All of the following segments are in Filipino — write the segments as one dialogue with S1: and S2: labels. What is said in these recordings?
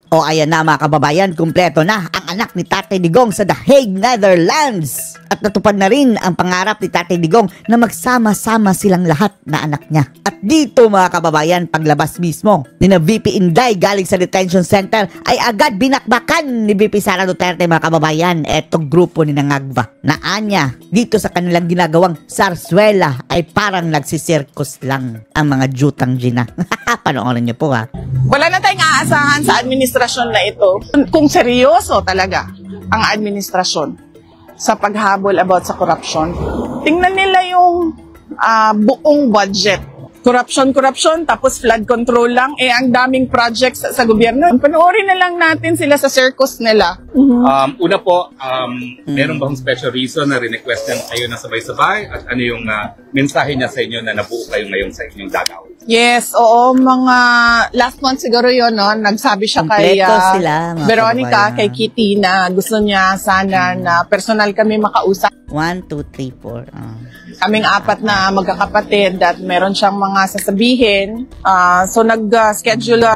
S1: O ayan na mga kababayan, kumpleto na ang anak ni Tatay Digong sa The Hague, Netherlands. At natupad na rin ang pangarap ni Tatay Digong na magsama-sama silang lahat na anak niya. At dito mga kababayan, paglabas mismo ni na VP Inday galing sa detention center ay agad binakbakan ni VP Sara Duterte mga kababayan. Etong grupo ni Nangagva na anya dito sa kanilang ginagawang sarswela ay parang nagsisirkus lang ang mga jutang gina. Panoorin niyo po ha.
S2: Wala na tayong aasahan sa administrasyon na ito kung seryoso talaga ang administrasyon sa paghabol about sa corruption. Tingnan nila yung buong budget. Corruption, tapos flood control lang. Ang daming projects sa gobyerno. Panoorin na lang natin sila sa circus nila.
S3: Una po, meron bang special reason na requestan kayo na sabay-sabay? At ano yung mensahe niya sa inyo na nabuo kayo ngayon sa inyong dagaw?
S2: Yes, oo, mga last month siguro yun, no? Nagsabi siya kay Veronica, kay Kitty na gusto niya sana na personal kami makausap.
S1: 1, 2, 3, 4.
S2: Kaming apat na magkakapatid at meron siyang mga sasabihin. So nag-schedule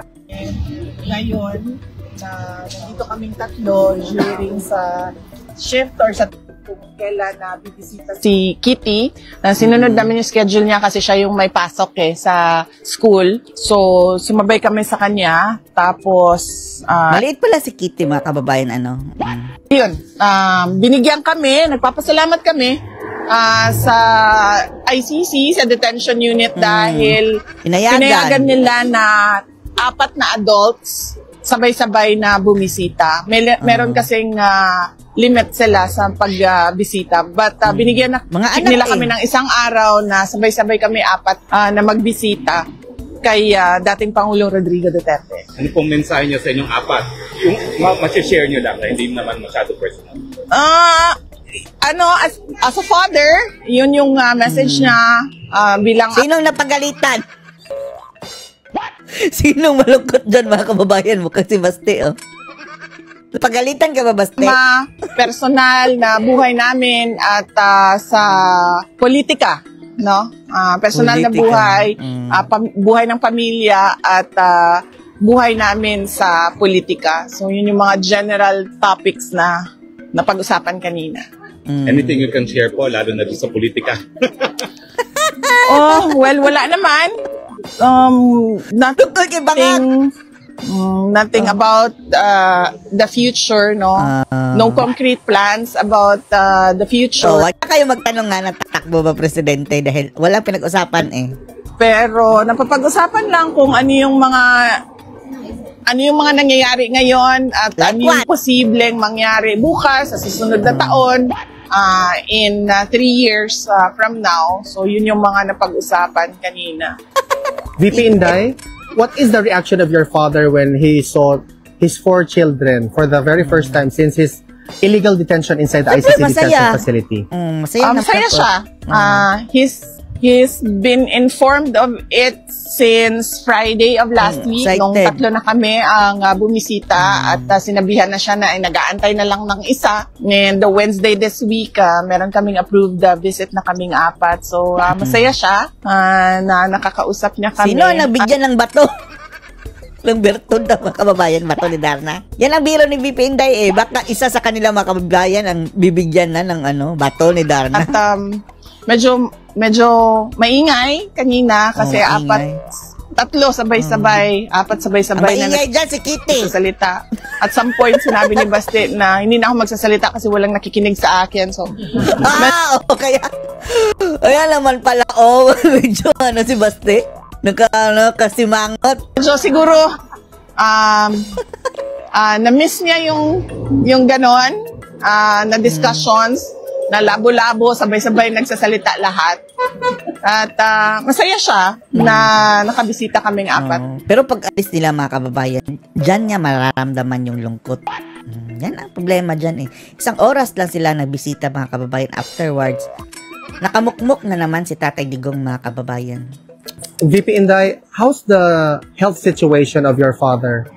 S2: ngayon na nandito kaming tatlo during sa shift or sa kung kailan na bibisita si Kitty. Sinunod namin yung schedule niya kasi siya yung may pasok sa school. So, sumabay kami sa kanya. Tapos,
S1: maliit pala si Kitty mga kababayan, ano?
S2: Yun, binigyan kami, nagpapasalamat kami sa ICC, sa detention unit dahil pinayagan nila na 4 na adults sabay-sabay na bumisita. Meron kasing limit sila sa pagbisita. But binigyan nila kami ng isang araw na sabay-sabay kami 4 na magbisita kay dating Pangulong Rodrigo Duterte.
S3: Ano pong mensahe niyo sa inyong 4? Yung ma-share niyo lang, hindi naman masyado personal.
S2: As a father, yun yung message niya bilang...
S1: Sinong napagalitan? Sinong malungkot dyan mga kababayan mo? Kasi Basti, oh. Napagalitan ka ba, Basti?
S2: Personal na buhay namin at sa politika, no? Personal na buhay, buhay ng pamilya at buhay namin sa politika. So, yun yung mga general topics na napag-usapan kanina.
S3: Anything you can share po, lalo na sa politika?
S2: Wala naman. Nothing about the future, no? No concrete plans about the future.
S1: Wag kayo magtanong nga na tatakbo ba presidente dahil walang pinag-usapan eh.
S2: Pero napapag-usapan lang kung ano yung mga nangyayari ngayon at ano yung posibleng mangyari bukas sa susunod na taon in 3 years from now. So yun yung mga napag-usapan kanina.
S4: VP Inday, what is the reaction of your father when he saw his 4 children for the very first time since his illegal detention inside the ICC detention facility?
S2: Masaya siya. He's been informed of it since Friday of last week. Nung 3 na kami ang bumisita at sinabihan na siya na nag-aantay na lang ng isa. And the Wednesday this week, meron kaming approved visit na kaming 4. So, masaya siya na nakakausap niya kami.
S1: Sino ang nabigyan ng bato? Ng bertod na mga kababayan, bato ni Darna? Yan ang biro ni VP Inday eh. Baka isa sa kanila mga kababayan ang bibigyan na ng bato ni Darna.
S2: At medyo maingay kanina kasi 3 sabay-sabay, 4 sabay-sabay na
S1: maingay dyan si Kitty.
S2: Nagsasalita. At some point sinabi ni Basti na hindi na ako magsasalita kasi walang nakikinig sa akin. So,
S1: kaya naman pala, medyo si Basti. Kasimangot.
S2: So siguro, na-miss niya yung ganon, na discussions, na labo-labo, sabay-sabay nagsasalita lahat. At masaya siya na nakabisita kaming 4.
S1: Pero pag alis nila mga kababayan, dyan niya mararamdaman yung lungkot. Yan ang problema dyan eh. 1 oras lang sila nagbisita mga kababayan. Afterwards, nakamukmuk na naman si Tatay Digong mga kababayan.
S4: VP Inday, how's the health situation of your father?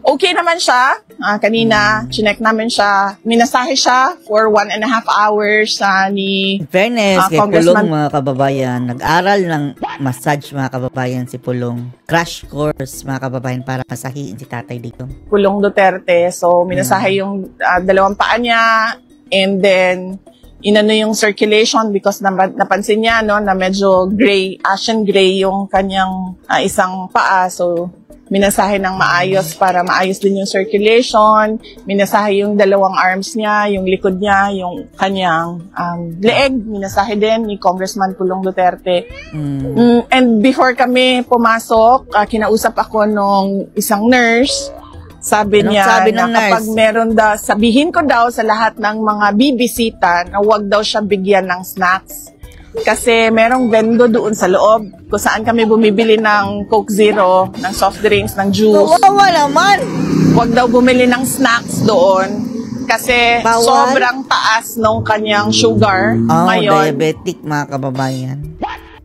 S2: okay naman siya. Kanina, chinek namin siya. Minasahe siya for 1.5 hours ni
S1: In fairness, kay
S2: Congressman.
S1: Pulong mga kababayan, nag-aral ng massage mga kababayan si Pulong. Crash course mga kababayan para masahiin si Tatay Digong.
S2: Pulong Duterte. So, minasahe yung dalawang paa niya. And then, inano yung circulation because napansin niya no, na medyo gray, ashen gray yung kanyang isang paa. So, minasahe ng maayos para maayos din yung circulation. Minasahe yung dalawang arms niya, yung likod niya, yung kanyang leeg. Minasahe din ni Congressman Pulong Duterte. And before kami pumasok, kinausap ako nung isang nurse. Sabi niya na kapag meron daw, sabihin ko daw sa lahat ng mga bibisita na huwag daw siya bigyan ng snacks. Kasi merong vendo doon sa loob kung saan kami bumibili ng Coke Zero, ng soft drinks, ng juice.
S1: Kawawa naman!
S2: Huwag daw bumili ng snacks doon kasi
S1: Bawal?
S2: sobrang taas nung kanyang sugar ngayon.
S1: Diabetic mga kababayan.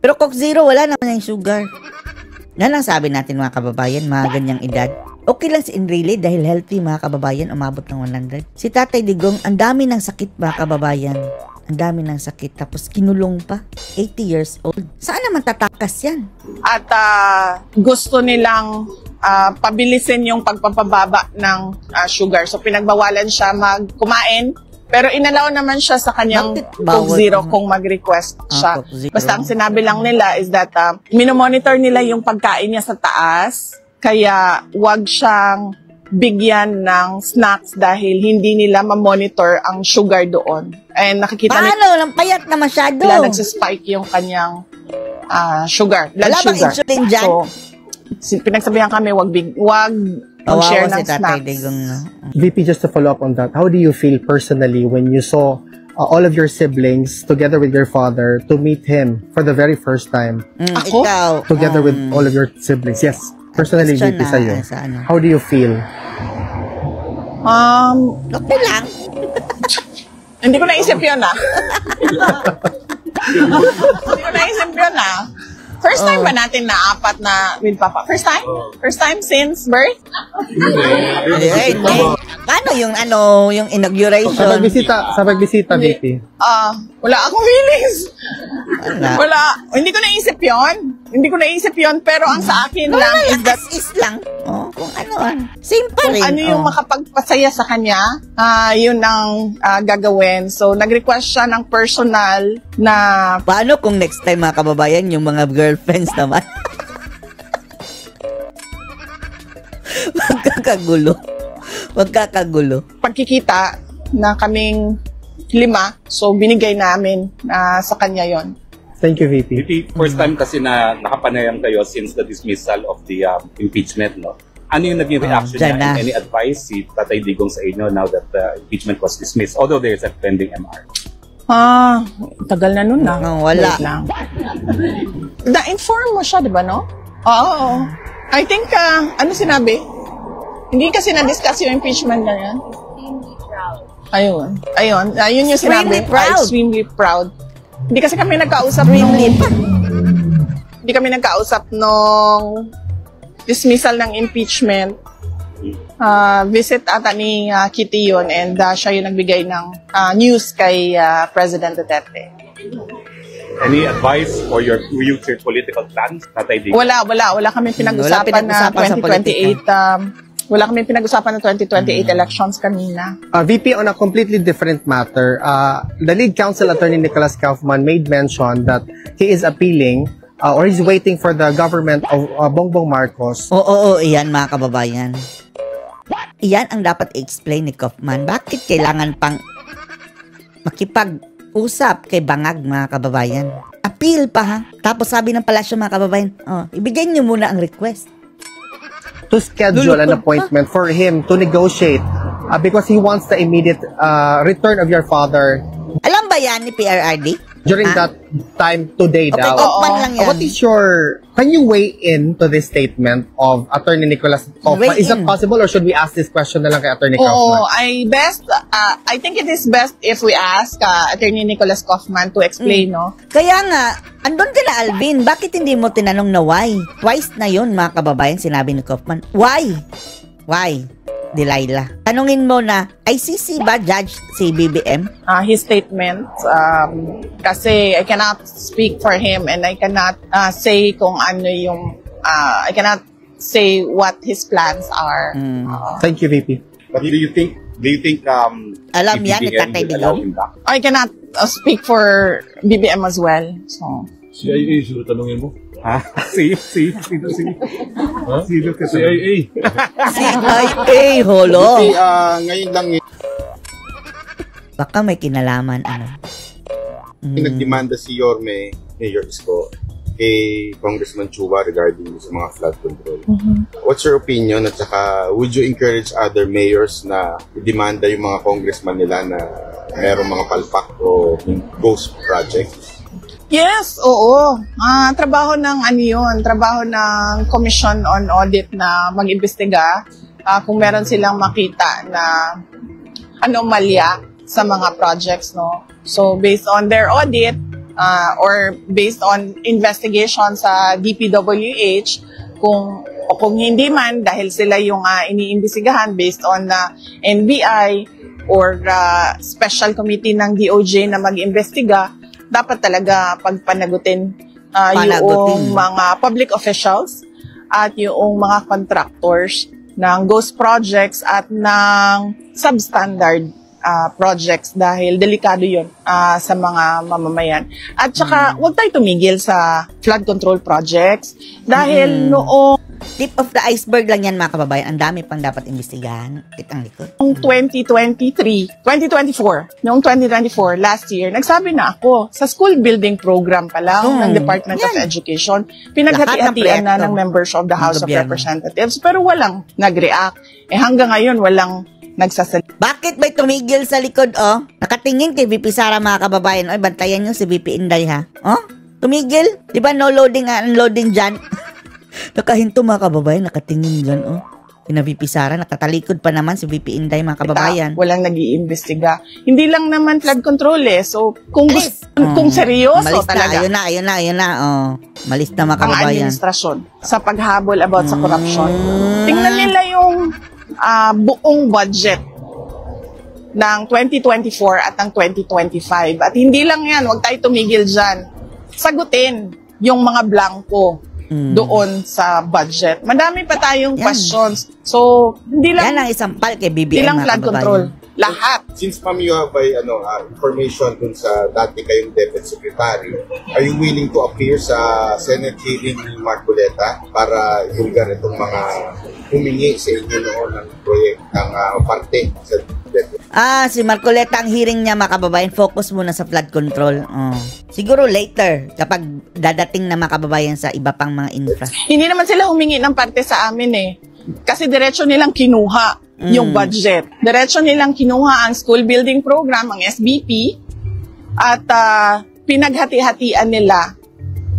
S1: Pero Coke Zero, wala naman yung sugar. Yan ang sabi natin mga kababayan, mga ganyang edad. Okay lang si Enrile dahil healthy mga kababayan, umabot ng 100. Si Tatay Digong, ang dami ng sakit mga kababayan. Ang dami ng sakit. Tapos kinulong pa. 80 years old. Saan naman tatakas yan?
S2: At gusto nilang pabilisin yung pagpapababa ng sugar. So pinagbawalan siya kumain. Pero inalaw naman siya sa kanyang Coke Zero kung mag-request siya. Basta ang sinabi lang nila is that minomonitor nila yung pagkain niya sa taas. Kaya wag siyang bigyan ng snacks dahil hindi nila ma-monitor ang sugar doon. And nakikita
S1: Paano? Lang payat na masyado.
S2: nagsispike yung kanyang sugar, blood
S1: Wala bang
S2: sugar.
S1: insulin dyan?
S2: So, pinagsabihan kami, wag mag-share
S1: Kawawa
S2: ng
S1: si Tatay
S2: snacks.
S1: Digong. No?
S4: VP, just to follow up on that, how do you feel personally when you saw all of your siblings together with your father to meet him for the very first time?
S2: Ako?
S1: Ikaw.
S4: Together with all of your siblings. Yes. Personally,
S1: Question
S4: VP, sa'yo.
S1: sa ano?
S4: How do you feel?
S1: Okay lang.
S2: Hindi ko naisip yun Hindi ko naisip yun First time ba natin na apat na with Papa? First time? First time since birth?
S1: Paano yung yung inauguration?
S4: Sa pagbisita, VP.
S2: Wala akong feelings.
S1: Wala.
S2: Wala. Hindi ko naisip yun. Pero ang sa akin lang is that
S1: is lang. Kung ano. Same pa rin.
S2: ano yung makapagpasaya sa kanya, yun ang gagawin. So, nag-request siya ng personal na
S1: Paano kung next time mga kababayan, yung mga girlfriends naman? Magkakagulo.
S2: pagkikita na kaming 5. So, binigay namin sa kanya yon.
S4: Thank you, VP.
S3: Iti, first time kasi na nakapanayam kayo since the dismissal of the impeachment, no? Ano yung naging reaction niya
S1: dyan na.
S3: and any advice si Tatay Digong sa inyo now that the impeachment was dismissed, although there's a pending MR?
S2: Tagal na nun
S1: Wala.
S2: Wait lang. Na-inform mo siya, di ba, no? Oo. I think, ano sinabi? Hindi kasi na-discuss yung impeachment na yan. Ayun. Ayun yung sinabi.
S1: Extremely proud.
S2: Hindi kasi kami nagkausap Hindi kami nagkausap nung dismissal ng impeachment. Visit ata ni Kitty yun and siya yung nagbigay ng news kay President Duterte.
S3: Any advice for your future political plans, Tatay Digong?
S2: Wala kami pinag-usapan na 2028. Wala kami pinag-usapan ng 2028 elections kanina.
S4: VP, on a completely different matter, the lead counsel attorney Nicholas Kaufman made mention that he is appealing or he's waiting for the government of Bongbong Marcos.
S1: Oo, iyan mga kababayan. Iyan ang dapat i-explain ni Kaufman. Bakit kailangan pang makipag-usap kay Bangag mga kababayan? Appeal pa ha? Tapos sabi ng palasyo mga kababayan, ibigay niyo muna ang request.
S4: To schedule an appointment for him to negotiate because he wants the immediate return of your father.
S1: Alam ba yan ni PRRD?
S4: During that time today
S1: Okay,
S4: daw.
S1: Kaufman lang yan.
S4: What is can you weigh in to this statement of Attorney Nicholas Kaufman? Is that possible or should we ask this question na lang kay Attorney Kaufman?
S2: I think it is best if we ask Attorney Nicholas Kaufman to explain, no?
S1: Kaya nga, andun kila Alvin, bakit hindi mo tinanong na why? Twice na yun mga kababayan, sinabi ni Kaufman. Why? Why? Delilah. Tanungin mo na, ICC ba judge si BBM?
S2: His statement, kasi I cannot speak for him and I cannot say kung ano yung, I cannot say what his plans are.
S4: Thank you, VP.
S3: But do you think
S1: Alam yan ni
S3: BBM
S1: Tatay
S3: will allow
S1: Digong?
S3: him back?
S2: I cannot speak for BBM as well. So,
S5: CIA, sino tanongin mo?
S3: Ha? Sino? Ha? Sino ka
S5: CIA.
S1: CIA, holo.
S6: Ngayon lang
S1: Baka may kinalaman, ano.
S6: nagdemanda si Yorme, Mayor Isko, kay Congressman Chua regarding sa mga flood control. What's your opinion at saka would you encourage other mayors na demanda yung mga congressman nila na merong mga palpak o ghost projects?
S2: yes, oo. Trabaho ng ano yun, trabaho ng Commission on Audit na mag-imbestiga kung meron silang makita na anomalya sa mga projects, no? So, based on their audit, or based on investigation sa DPWH, kung hindi man, dahil sila yung iniimbestigahan based on NBI or special committee ng DOJ na mag-imbestiga, dapat talaga pagpanagutin yung mga public officials at yung mga contractors ng ghost projects at ng substandard projects dahil delikado yun sa mga mamamayan. At saka, huwag tayo tumigil sa flood control projects dahil noong
S1: Tip of the iceberg lang yan, mga kababayan. Ang dami pang dapat imbestigahan. Kitang likod.
S2: 2024, last year, nagsabi na ako, sa school building program pa lang ng Department of Education, pinaghati-hatian na ng members of the House of Representatives, pero walang nag-react. Hanggang ngayon, walang nagsasalita.
S1: Bakit may tumigil sa likod, oh? Nakatingin kay VP Sara, mga kababayan. Oy, bantayan nyo si VP Inday, ha? Oh? Tumigil? Di ba no loading, unloading dyan? Nakahinto, mga kababayan. Nakatingin dyan, oh. Kina VP Sara, nakatalikod pa naman si VP Inday, mga kababayan.
S2: Walang nag-iimbestiga. Hindi lang naman flood control, eh. So, kung seryoso
S1: malis
S2: talaga.
S1: Ayun na, oh. Malis na, mga
S2: ang
S1: kababayan.
S2: administrasyon sa paghabol about sa corruption. Tingnan nila yung buong budget ng 2024 at ng 2025. At hindi lang yan, huwag tayo tumigil dyan. Sagutin yung mga blanco doon sa budget. Madami pa tayong questions. So, hindi lang,
S1: yan ang isang pal kay BBM,
S2: hindi lang
S1: mga
S2: flood
S1: kababayan.
S2: control. Lahat.
S6: Since ma'am you have information dun sa dati kayong Deputy Secretary, are you willing to appear sa Senate hearing ni Marcoleta para ibulgar itong mga humingi sa inyo noon ng proyekt ng parte sa Deputy?
S1: Si Marcoleta, ang hearing niya, mga kababayan, focus muna sa flood control. Siguro later, kapag dadating na, mga kababayan, sa iba pang mga infra.
S2: Hindi naman sila humingi ng parte sa amin, eh. Kasi diretso nilang kinuha yung budget. Diretso nilang kinuha ang school building program, ang SBP, at pinaghati-hatian nila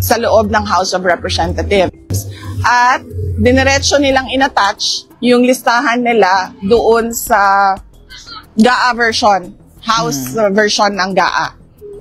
S2: sa loob ng House of Representatives. At diniretso nilang inattach yung listahan nila doon sa GAA version, House version ng GAA.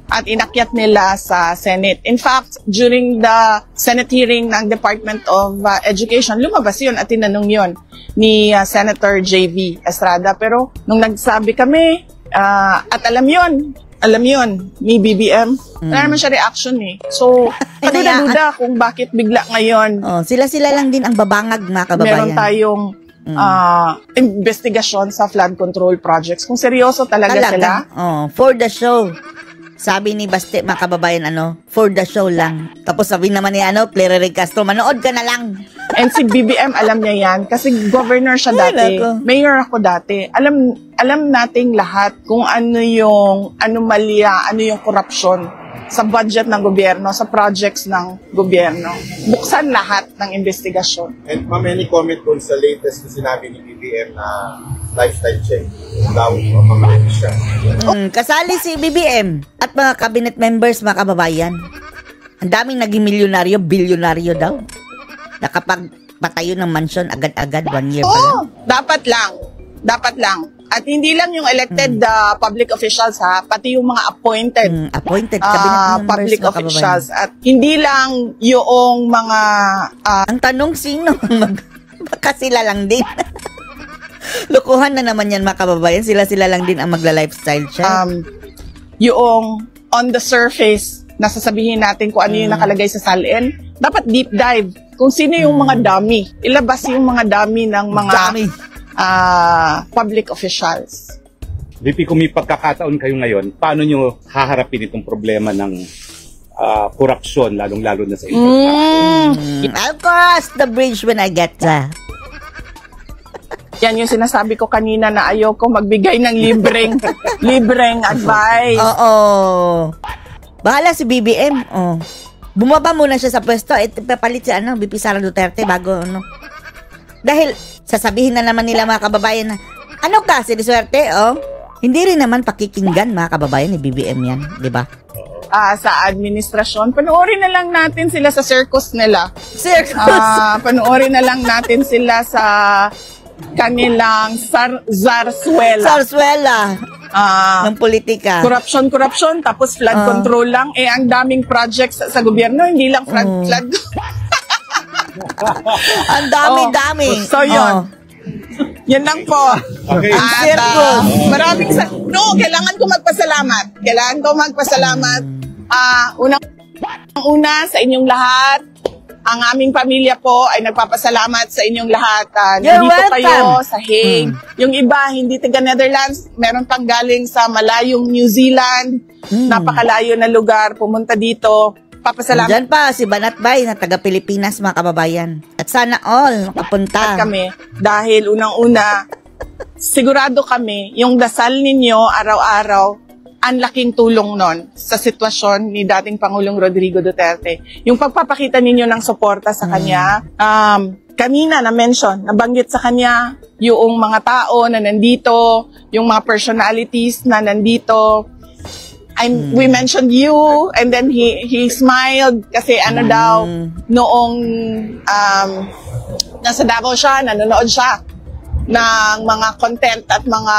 S2: At inakyat nila sa Senate. In fact, during the Senate hearing ng Department of Education, lumabas yun at tinanong yun ni Senator J.V. Estrada. Pero nung nagsabi kami, at alam yun ni BBM, wala naman siya reaction, eh. So, kaduda-duda kung bakit bigla ngayon.
S1: Sila-sila lang din ang babangag, mga kababayan.
S2: Meron tayong investigasyon sa flood control projects. Kung seryoso talaga sila.
S1: For the show. Sabi ni Baste, mga kababayan, for the show lang. Tapos sabi naman ni Claire Castro, manood ka na lang.
S2: And si BBM, alam niya yan. Kasi governor siya dati. Mayor ako dati. Alam nating lahat kung ano yung anomalya, ano yung corruption sa budget ng gobyerno, sa projects ng gobyerno. Buksan lahat ng investigasyon.
S6: And ma'am, any comment dun sa latest na sinabi ni BBM na lifestyle check daw ang mga official?
S1: Kasali si BBM at mga cabinet members, mga kababayan. Ang daming naging milyonaryo, bilyonaryo daw. Nakapagpatayo ng mansion agad-agad, 1 year pa lang.
S2: Dapat lang. At hindi lang yung elected public officials, ha, pati yung mga appointed
S1: cabinet members,
S2: public officials. At hindi lang yung mga
S1: ang tanong, sino? Baka sila lang din. Lukuhan na naman yan, mga kababayan. Sila lang din ang magla-lifestyle check.
S2: Yung on the surface, nasasabihin natin kung ano yung nakalagay sa salin. Dapat deep dive. Kung sino yung mga dummy. Ilabas yung mga dummy ng mga public officials.
S3: VP, kung may pagkakataon kayo ngayon, paano nyo haharapin itong problema ng korupsyon, lalong-lalo na sa infrastructure?
S1: I'll cross the bridge when I get there.
S2: Yan yung sinasabi ko kanina na ayoko magbigay ng libreng advice.
S1: Oo. Bahala si BBM. Oh. Bumaba muna siya sa pwesto. Papalit si BP Sara Duterte bago Dahil sasabihin na naman nila mga kababayan na, ano ka, si Duterte, hindi rin naman pakikinggan mga kababayan ni BBM yan, di ba?
S2: Sa administrasyon, panoorin na lang natin sila sa circus nila.
S1: Circus?
S2: Panoorin na lang natin sila sa kanilang zarsuela.
S1: Zarsuela. Ng politika.
S2: Corruption, tapos flood control lang. Ang daming projects sa gobyerno, hindi lang flood.
S1: Ang dami-dami.
S2: So yun. Yan lang po.
S3: Okay.
S2: At kailangan ko magpasalamat. Unang-una sa inyong lahat. Ang aming pamilya po ay nagpapasalamat sa inyong lahat. Nandito kayo sa Hague. Yung iba, hindi taga Netherlands. Meron pang galing sa malayong New Zealand. Napakalayo na lugar. Pumunta dito. Papasalamat.
S1: Diyan pa si Banatbay na taga Pilipinas, mga kababayan. At sana all makapunta.
S2: Kami. Dahil unang-una, sigurado kami, yung dasal ninyo araw-araw, ang laking tulong nun sa sitwasyon ni dating Pangulong Rodrigo Duterte. Yung pagpapakita ninyo ng suporta sa kanya, kanina nabanggit sa kanya yung mga tao na nandito, yung mga personalities na nandito. We mentioned you, and then he smiled kasi noong nasa Davao siya, nanonood siya ng mga content at mga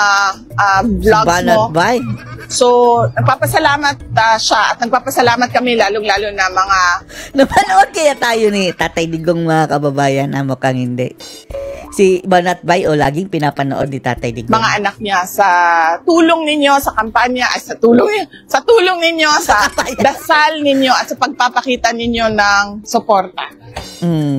S2: vlogs mo. So, nagpapasalamat siya at nagpapasalamat kami lalong-lalo na mga...
S1: Napanood kaya tayo ni Tatay Digong, mga kababayan, na mukhang hindi. Si Banatbay laging pinapanood ni Tatay Digong.
S2: Mga anak niya sa tulong ninyo sa kampanya, sa tulong ninyo, sa dasal ninyo at sa pagpapakita ninyo ng suporta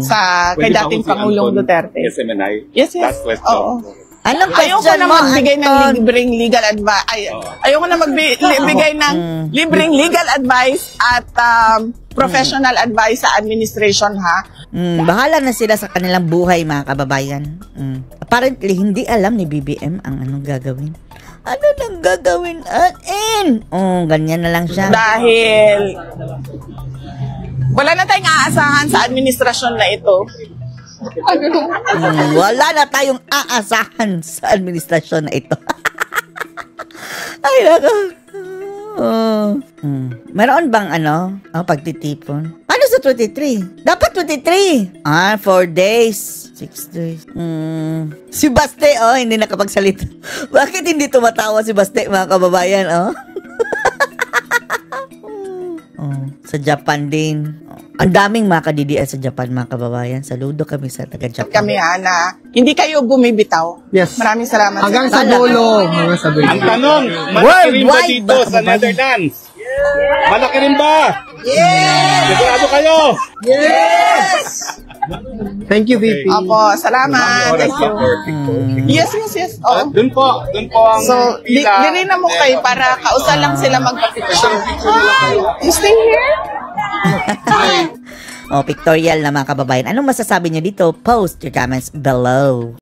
S2: sa kay dating Pangulong Duterte.
S3: Yes, MNI.
S2: Yes.
S3: Last question.
S2: Oo.
S1: Anong
S2: Ayoko
S1: question
S2: na
S1: mo,
S2: magbigay ng
S1: Anton?
S2: libreng legal advice. Ayoko na magbigay ng libreng legal advice at professional advice sa administration, ha?
S1: Bahala na sila sa kanilang buhay, mga kababayan. Apparently, hindi alam ni BBM ang anong gagawin. Ano nang gagawin atin? Ganyan na lang siya.
S2: Dahil wala na tayong aasahan sa administrasyon na ito.
S1: Wala na tayong aasahan sa administrasyon na ito. Ay, nako. Meron bang pagtitipon? Ano sa 23? Dapat 23. 4 days. 6 days. Si Baste, hindi nakapagsalita. Bakit hindi tumatawa si Baste, mga kababayan, sa Japan din. Ang daming mga ka-DDS sa Japan, mga kababayan. Saludo kami sa taga-Japan.
S2: Kami, Ana. Hindi kayo bumibitaw.
S4: Yes.
S2: Maraming salamat.
S4: Hanggang sa dulo.
S3: Ang tanong, malaki rin ba dito sa Netherlands? Malaki rin ba? Yes! Sigurado kayo?
S2: Yes!
S4: Thank you, VP.
S2: Opo, salamat. Thank you. Yes.
S3: Doon po ang
S2: So, dili na mo kayo para kausa lang sila magpa-picture. You stay here?
S1: Pictorial na, mga kababayan. Anong masasabi niyo dito? Post your comments below.